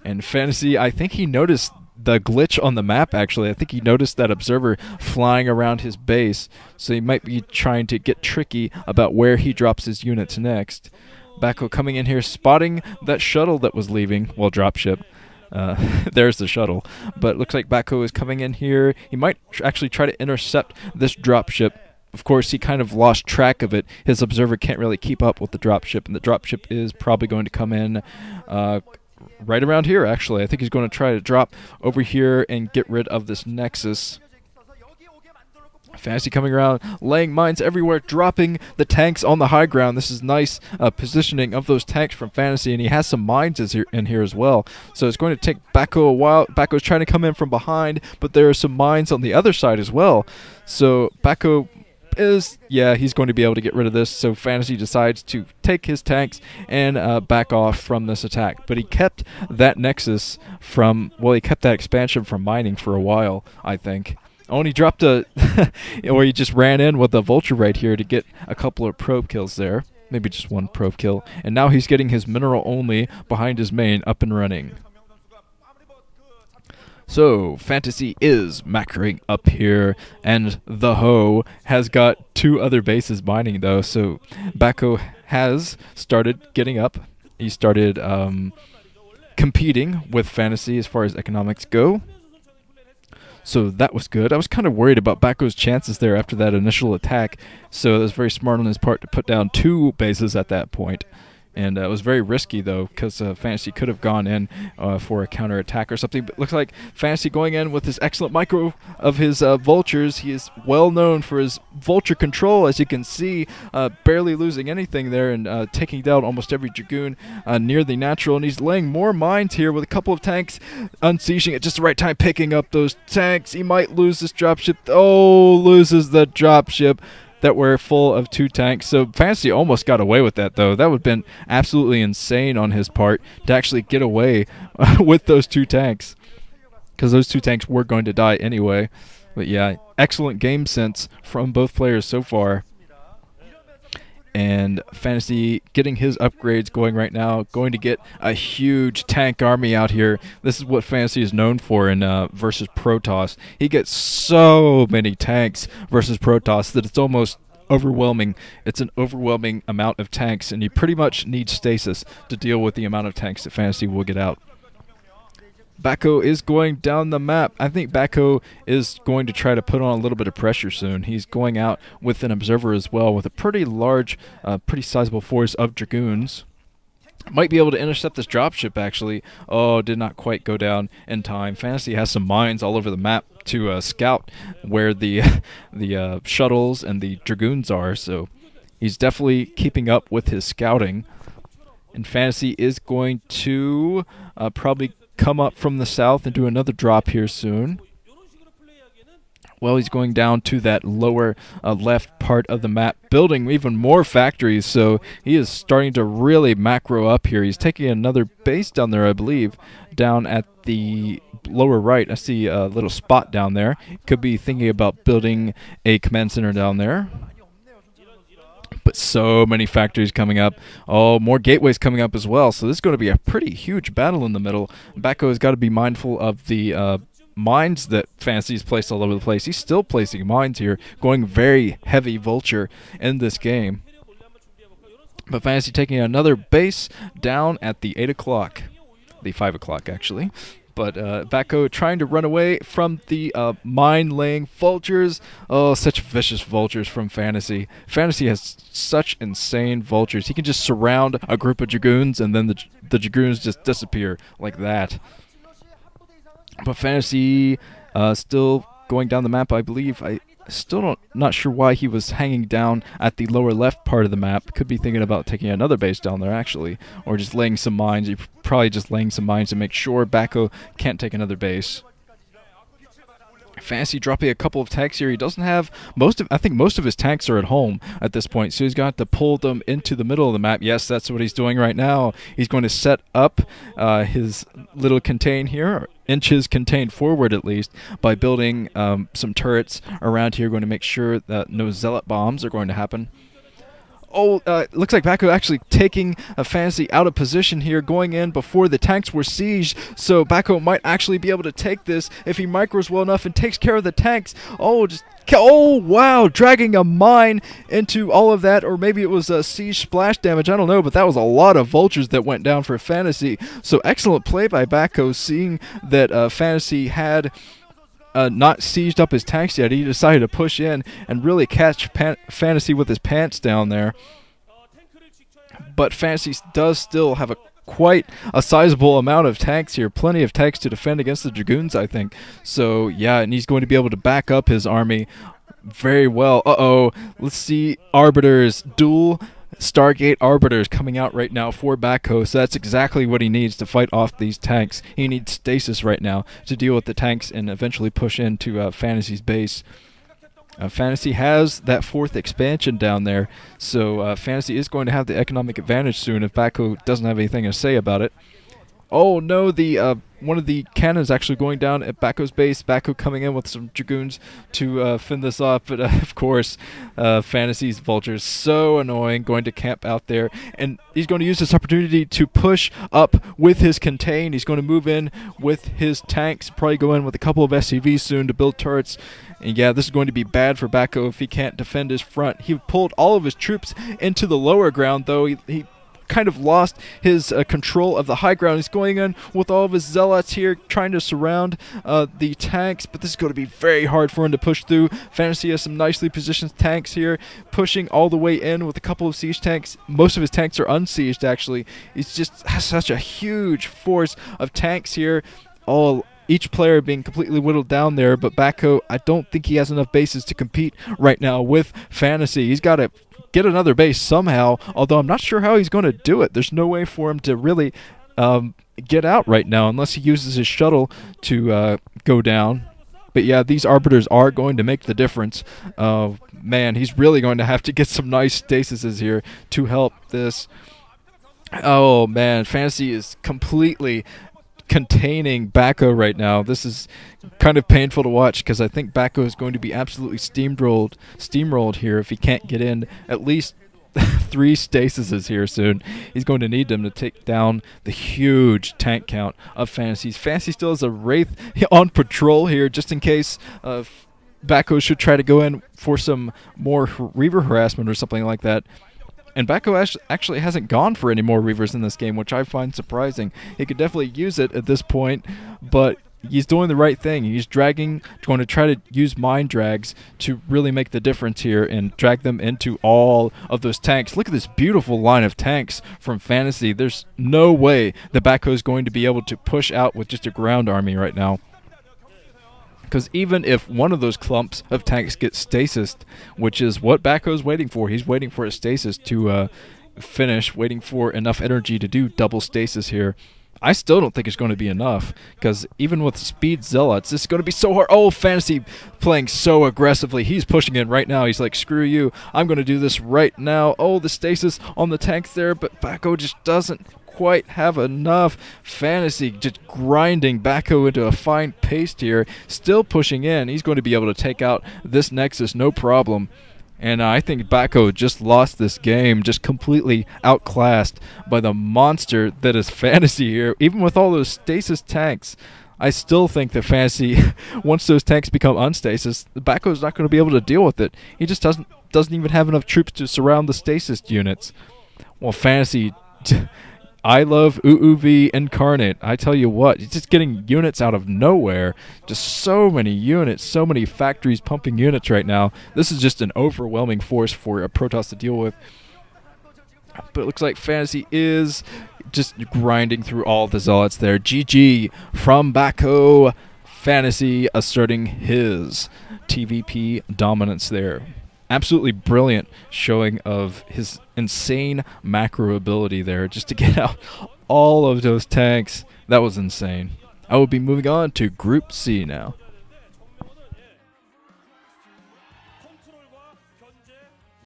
And Fantasy, I think he noticed the glitch on the map, actually. I think he noticed that observer flying around his base, so he might be trying to get tricky about where he drops his units next. Bako coming in here, spotting that shuttle that was leaving, well, dropship. There's the shuttle. But it looks like Bako is coming in here. He might actually try to intercept this dropship. Of course, he kind of lost track of it. His observer can't really keep up with the dropship, and the dropship is probably going to come in right around here, actually. I think he's going to try to drop over here and get rid of this Nexus. Fantasy coming around, laying mines everywhere, dropping the tanks on the high ground. This is nice positioning of those tanks from Fantasy, and he has some mines in here as well. So it's going to take Bako a while. Bako's trying to come in from behind, but there are some mines on the other side as well. So Bako is, yeah, he's going to be able to get rid of this. So Fantasy decides to take his tanks and back off from this attack. But he kept that Nexus from, well, he kept that expansion from mining for a while, I think. Only dropped a, or he just ran in with a Vulture right here to get a couple of probe kills there. Maybe just one probe kill. And now he's getting his mineral only behind his main up and running. So, Fantasy is macroing up here, and the Ho has got two other bases mining, though. So, Bako has started getting up. He started competing with Fantasy as far as economics go. So that was good. I was kind of worried about Bako's chances there after that initial attack. So it was very smart on his part to put down two bases at that point. And it was very risky, though, because Fantasy could have gone in for a counterattack or something. But it looks like Fantasy going in with this excellent micro of his Vultures. He is well known for his Vulture control, as you can see, barely losing anything there and taking down almost every Dragoon near the natural. And he's laying more mines here with a couple of tanks, unsieging at just the right time, picking up those tanks. He might lose this dropship. Oh, loses the dropship that were full of two tanks. So Fantasy almost got away with that, though. That would have been absolutely insane on his part to actually get away with those two tanks, because those two tanks were going to die anyway. But yeah, excellent game sense from both players so far. And Fantasy getting his upgrades going right now, going to get a huge tank army out here. This is what Fantasy is known for in versus Protoss. He gets so many tanks versus Protoss that it's almost overwhelming. It's an overwhelming amount of tanks, and you pretty much need stasis to deal with the amount of tanks that Fantasy will get out. Bako is going down the map. I think Bako is going to try to put on a little bit of pressure soon. He's going out with an observer as well, with a pretty large, pretty sizable force of Dragoons. Might be able to intercept this dropship, actually. Oh, did not quite go down in time. Fantasy has some mines all over the map to scout where the shuttles and the Dragoons are, so he's definitely keeping up with his scouting. And Fantasy is going to probably come up from the south and do another drop here soon. Well, he's going down to that lower left part of the map, building even more factories, so he is starting to really macro up here. He's taking another base down there, I believe, down at the lower right. I see a little spot down there. Could be thinking about building a command center down there. But so many factories coming up. Oh, more gateways coming up as well. So this is going to be a pretty huge battle in the middle. Bako has got to be mindful of the mines that Fantasy's placed all over the place. He's still placing mines here, going very heavy Vulture in this game. But Fantasy taking another base down at the 8 o'clock. The 5 o'clock, actually. But Bako trying to run away from the mine-laying Vultures. Oh, such vicious Vultures from Fantasy. Fantasy has such insane Vultures. He can just surround a group of Dragoons, and then the Dragoons just disappear like that. But Fantasy still going down the map, I believe. I still not sure why he was hanging down at the lower left part of the map. Could be thinking about taking another base down there, actually. Or just laying some mines. You're probably just laying some mines to make sure Bako can't take another base. Fantasy dropping a couple of tanks here. He doesn't have I think most of his tanks are at home at this point, so he's got to pull them into the middle of the map. Yes, that's what he's doing right now. He's going to set up his little contain here, inches contained forward at least, by building some turrets around here, going to make sure that no zealot bombs are going to happen. Looks like Bako actually taking a Fantasy out of position here, going in before the tanks were sieged. So Bako might actually be able to take this if he micros well enough and takes care of the tanks. Oh, wow, dragging a mine into all of that, or maybe it was a siege splash damage, I don't know, but that was a lot of vultures that went down for Fantasy. So excellent play by Bako, seeing that Fantasy had not sieged up his tanks yet. He decided to push in and really catch Fantasy with his pants down there. But Fantasy does still have quite a sizable amount of tanks here. Plenty of tanks to defend against the Dragoons, I think. So, yeah, and he's going to be able to back up his army very well. Let's see. Arbiters. Dual Stargate Arbiters coming out right now for Bako. So that's exactly what he needs to fight off these tanks. He needs stasis right now to deal with the tanks and eventually push into Fantasy's base. Fantasy has that 4th expansion down there, so Fantasy is going to have the economic advantage soon if Bako doesn't have anything to say about it. Oh no, one of the cannons actually going down at Bako's base. Bako coming in with some Dragoons to fend this off, but of course, Fantasy's vultures, so annoying, going to camp out there, and he's going to use this opportunity to push up with his contain. He's going to move in with his tanks, probably go in with a couple of SCVs soon to build turrets. And yeah, this is going to be bad for Bako if he can't defend his front. He pulled all of his troops into the lower ground, though. He kind of lost his control of the high ground. He's going in with all of his zealots here, trying to surround the tanks, but this is going to be very hard for him to push through. Fantasy has some nicely positioned tanks here, pushing all the way in with a couple of siege tanks. Most of his tanks are unsieged, actually. He's just has such a huge force of tanks here, each player being completely whittled down there, but Bako, I don't think he has enough bases to compete right now with Fantasy. He's got to get another base somehow, although I'm not sure how he's going to do it. There's no way for him to really get out right now unless he uses his shuttle to go down. But yeah, these Arbiters are going to make the difference. Man, he's really going to have to get some nice stasises here to help this. Oh man, Fantasy is completely containing Bako right now. This is kind of painful to watch because I think Bako is going to be absolutely steamrolled here if he can't get in at least 3 stasises here soon. He's going to need them to take down the huge tank count of Fantasy. Fantasy still has a Wraith on patrol here just in case Bako should try to go in for some more Reaver harassment or something like that. And Bako actually hasn't gone for any more Reavers in this game, which I find surprising. He could definitely use it at this point, but he's doing the right thing. He's going to try to use mine drags to really make the difference here and drag them into all of those tanks. Look at this beautiful line of tanks from Fantasy. There's no way that Bako is going to be able to push out with just a ground army right now. Because even if one of those clumps of tanks gets stasised, which is what Bako's waiting for, he's waiting for a stasis to finish, waiting for enough energy to do double stasis here. I still don't think it's going to be enough, because even with speed zealots, this is going to be so hard. Oh, Fantasy playing so aggressively. He's pushing in right now. He's like, screw you. I'm going to do this right now. Oh, the stasis on the tanks there, but Bako just doesn't quite have enough. Fantasy just grinding Bako into a fine paste here, still pushing in. He's going to be able to take out this Nexus no problem. And I think Bako just lost this game, just completely outclassed by the monster that is Fantasy here. Even with all those stasis tanks, I still think that Fantasy, once those tanks become unstasis, Bako's not going to be able to deal with it. He just doesn't even have enough troops to surround the stasis units. Well, Fantasy, I love UUV Incarnate. I tell you what, it's just getting units out of nowhere. Just so many units, so many factories pumping units right now. This is just an overwhelming force for Protoss to deal with. But it looks like Fantasy is just grinding through all the zealots there. GG from Bako. Fantasy asserting his TVP dominance there. Absolutely brilliant showing of his insane macro ability there just to get out all of those tanks. That was insane. I will be moving on to Group C now.